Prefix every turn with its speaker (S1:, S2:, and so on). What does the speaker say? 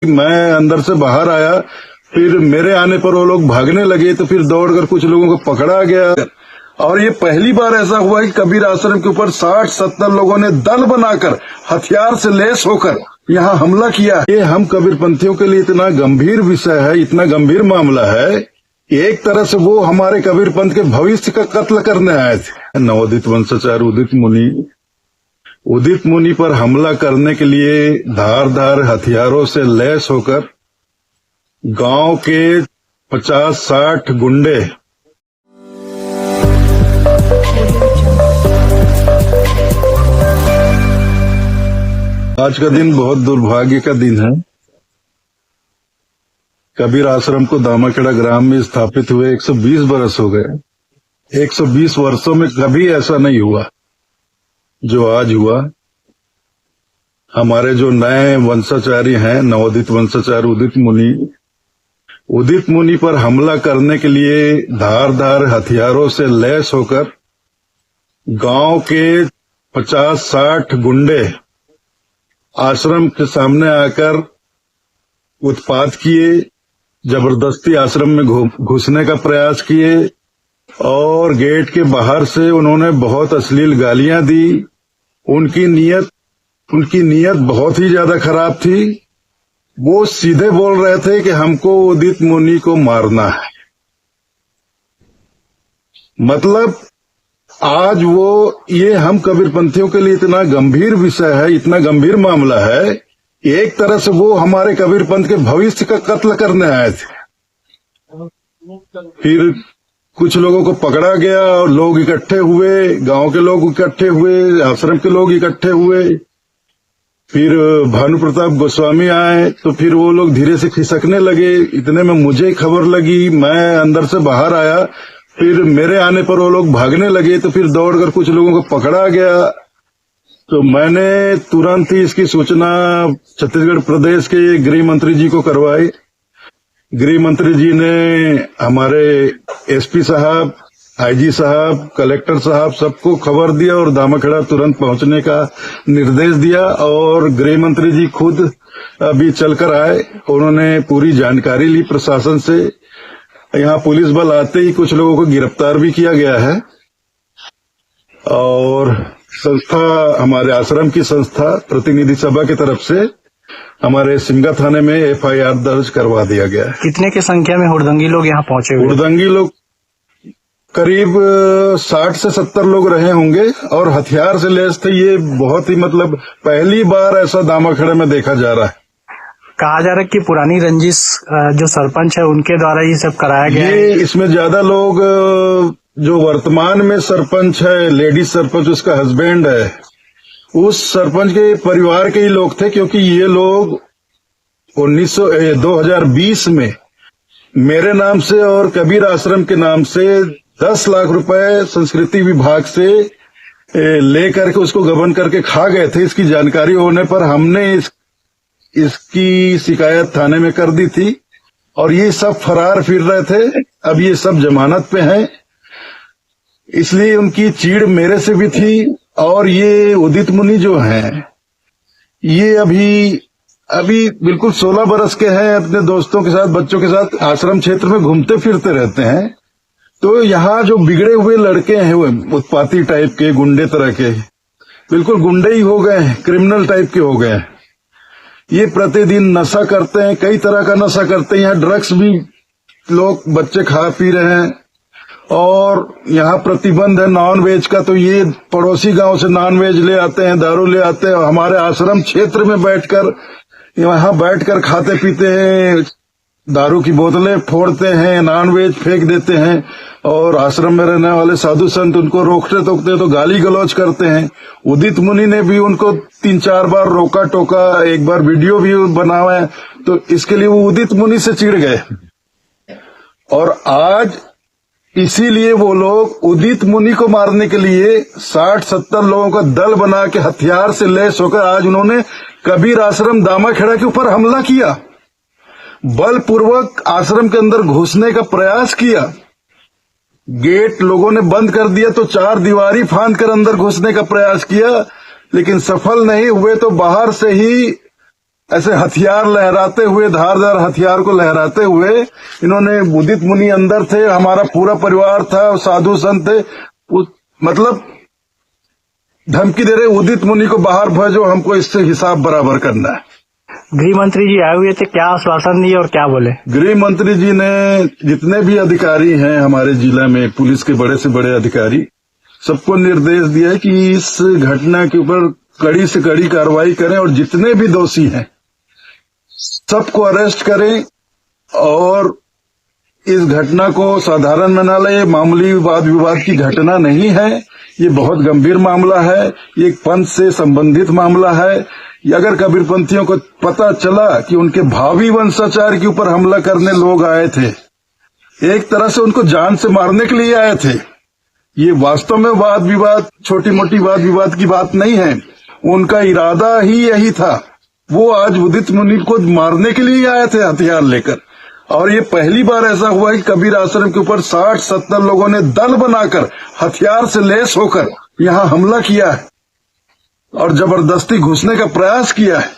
S1: मैं अंदर से बाहर आया, फिर मेरे आने पर वो लोग भागने लगे, तो फिर दौड़कर कुछ लोगों को पकड़ा गया। और ये पहली बार ऐसा हुआ कि कबीर आश्रम के ऊपर 60-70 लोगों ने दल बनाकर हथियार से लैस होकर यहाँ हमला किया। ये हम कबीरपंथियों के लिए इतना गंभीर विषय है, इतना गंभीर मामला है कि एक तरह से वो हमारे कबीरपंथ के भविष्य का कत्ल करने आए थे। नवोदित वंशाचार्य उदित मुनि पर हमला करने के लिए धारदार हथियारों से लैस होकर गांव के 50-60 गुंडे आज का दिन बहुत दुर्भाग्य का दिन है। कबीर आश्रम को दामाखेड़ा ग्राम में स्थापित हुए 120 बरस हो गए। 120 वर्षों में कभी ऐसा नहीं हुआ जो आज हुआ। हमारे जो नए वंशाचार्य हैं, नवोदित वंशाचार्य उदित मुनि पर हमला करने के लिए धारदार हथियारों से लैस होकर गांव के 50-60 गुंडे आश्रम के सामने आकर उत्पात किए, जबरदस्ती आश्रम में घुसने का प्रयास किए और गेट के बाहर से उन्होंने बहुत अश्लील गालियां दी। उनकी नीयत बहुत ही ज्यादा खराब थी। वो सीधे बोल रहे थे कि हमको उदित मुनि को मारना है। मतलब आज ये हम कबीरपंथियों के लिए इतना गंभीर विषय है, इतना गंभीर मामला है कि एक तरह से वो हमारे कबीरपंथ के भविष्य का कत्ल करने आए थे। फिर कुछ लोगों को पकड़ा गया और लोग इकट्ठे हुए, गांव के लोग इकट्ठे हुए, आश्रम के लोग इकट्ठे हुए। फिर भानु प्रताप गोस्वामी आए तो फिर वो लोग धीरे से खिसकने लगे। इतने में मुझे खबर लगी, मैं अंदर से बाहर आया, फिर मेरे आने पर वो लोग भागने लगे, तो फिर दौड़कर कुछ लोगों को पकड़ा गया। तो मैंने तुरंत ही इसकी सूचना छत्तीसगढ़ प्रदेश के गृह मंत्री जी को करवाई। गृह मंत्री जी ने हमारे एसपी साहब, आईजी साहब, कलेक्टर साहब सबको खबर दिया और दामाखेड़ा तुरंत पहुंचने का निर्देश दिया। और गृह मंत्री जी खुद अभी चलकर आए, उन्होंने पूरी जानकारी ली प्रशासन से। यहाँ पुलिस बल आते ही कुछ लोगों को गिरफ्तार भी किया गया है। और संस्था, हमारे आश्रम की संस्था प्रतिनिधि सभा की तरफ से हमारे सिमगा थाने में एफआईआर दर्ज करवा दिया गया है।
S2: कितने की संख्या में हुड़दंगी लोग यहाँ पहुंचे हुए?
S1: हुड़दंगी लोग करीब 60 से 70 लोग रहे होंगे और हथियार से लैस थे। ये बहुत ही मतलब पहली बार ऐसा दामाखेड़ा में देखा जा रहा है।
S2: कहा जा रहा है कि पुरानी रंजिश जो सरपंच है उनके द्वारा ये सब कराया गया है।
S1: इसमें ज्यादा लोग जो वर्तमान में सरपंच है, लेडीज सरपंच, उसका हस्बैंड है, उस सरपंच के परिवार के ही लोग थे। क्योंकि ये लोग 2020 में मेरे नाम से और कबीर आश्रम के नाम से 10 लाख रुपए संस्कृति विभाग से लेकर के उसको गबन करके खा गए थे। इसकी जानकारी होने पर हमने इसकी शिकायत थाने में कर दी थी और ये सब फरार फिर रहे थे। अब ये सब जमानत पे हैं, इसलिए उनकी चीड़ मेरे से भी थी। और ये उदित मुनि जो हैं, ये अभी बिल्कुल 16 बरस के हैं, अपने दोस्तों के साथ, बच्चों के साथ आश्रम क्षेत्र में घूमते फिरते रहते हैं। तो यहाँ जो बिगड़े हुए लड़के हैं, वो उत्पाती टाइप के, गुंडे तरह के, बिल्कुल गुंडे ही हो गए हैं, क्रिमिनल टाइप के हो गए हैं। ये प्रतिदिन नशा करते हैं, कई तरह का नशा करते हैं। यहाँ ड्रग्स भी लोग, बच्चे खा पी रहे हैं। और यहाँ प्रतिबंध है नॉन वेज का, तो ये पड़ोसी गांव से नॉन वेज ले आते हैं, दारू ले आते हैं, हमारे आश्रम क्षेत्र में बैठकर खाते पीते हैं, दारू की बोतलें फोड़ते हैं, नॉन वेज फेंक देते हैं। और आश्रम में रहने वाले साधु संत उनको रोकते टोकते तो गाली गलौज करते हैं। उदित मुनि ने भी उनको 3-4 बार रोका टोका, एक बार वीडियो भी बनावा है। तो इसके लिए वो उदित मुनि से चिढ़ गए और आज इसीलिए वो लोग उदित मुनि को मारने के लिए 60-70 लोगों का दल बना के हथियार से लैस होकर आज उन्होंने कबीर आश्रम दामाखेड़ा के ऊपर हमला किया। बलपूर्वक आश्रम के अंदर घुसने का प्रयास किया। गेट लोगों ने बंद कर दिया तो 4 दीवारी फांद कर अंदर घुसने का प्रयास किया, लेकिन सफल नहीं हुए। तो बाहर से ही ऐसे हथियार लहराते हुए, धारदार हथियार को लहराते हुए, इन्होंने उदित मुनि अंदर थे, हमारा पूरा परिवार था, साधु संत थे, मतलब धमकी दे रहे उदित मुनि को बाहर भेजो, हमको इससे हिसाब बराबर करना है।
S2: गृह मंत्री जी आए हुए थे, क्या आश्वासन दिए और क्या बोले? गृह
S1: मंत्री जी ने जितने भी अधिकारी हैं हमारे जिला में, पुलिस के बड़े से बड़े अधिकारी, सबको निर्देश दिया है कि इस घटना के ऊपर कड़ी से कड़ी कार्रवाई करें और जितने भी दोषी हैं सबको अरेस्ट करें और इस घटना को साधारण में न ले। मामूली वाद विवाद की घटना नहीं है, ये बहुत गंभीर मामला है, ये एक पंथ से संबंधित मामला है। अगर कबीरपंथियों को पता चला कि उनके भावी वंशाचार्य के ऊपर हमला करने लोग आए थे, एक तरह से उनको जान से मारने के लिए आए थे, ये वास्तव में वाद विवाद, छोटी मोटी वाद विवाद की बात नहीं है, उनका इरादा ही यही था। वो आज उदित मुनि को मारने के लिए आए थे हथियार लेकर। और ये पहली बार ऐसा हुआ कि कबीर आश्रम के ऊपर 60-70 लोगों ने दल बनाकर हथियार से लैस होकर यहाँ हमला किया है और जबरदस्ती घुसने का प्रयास किया है।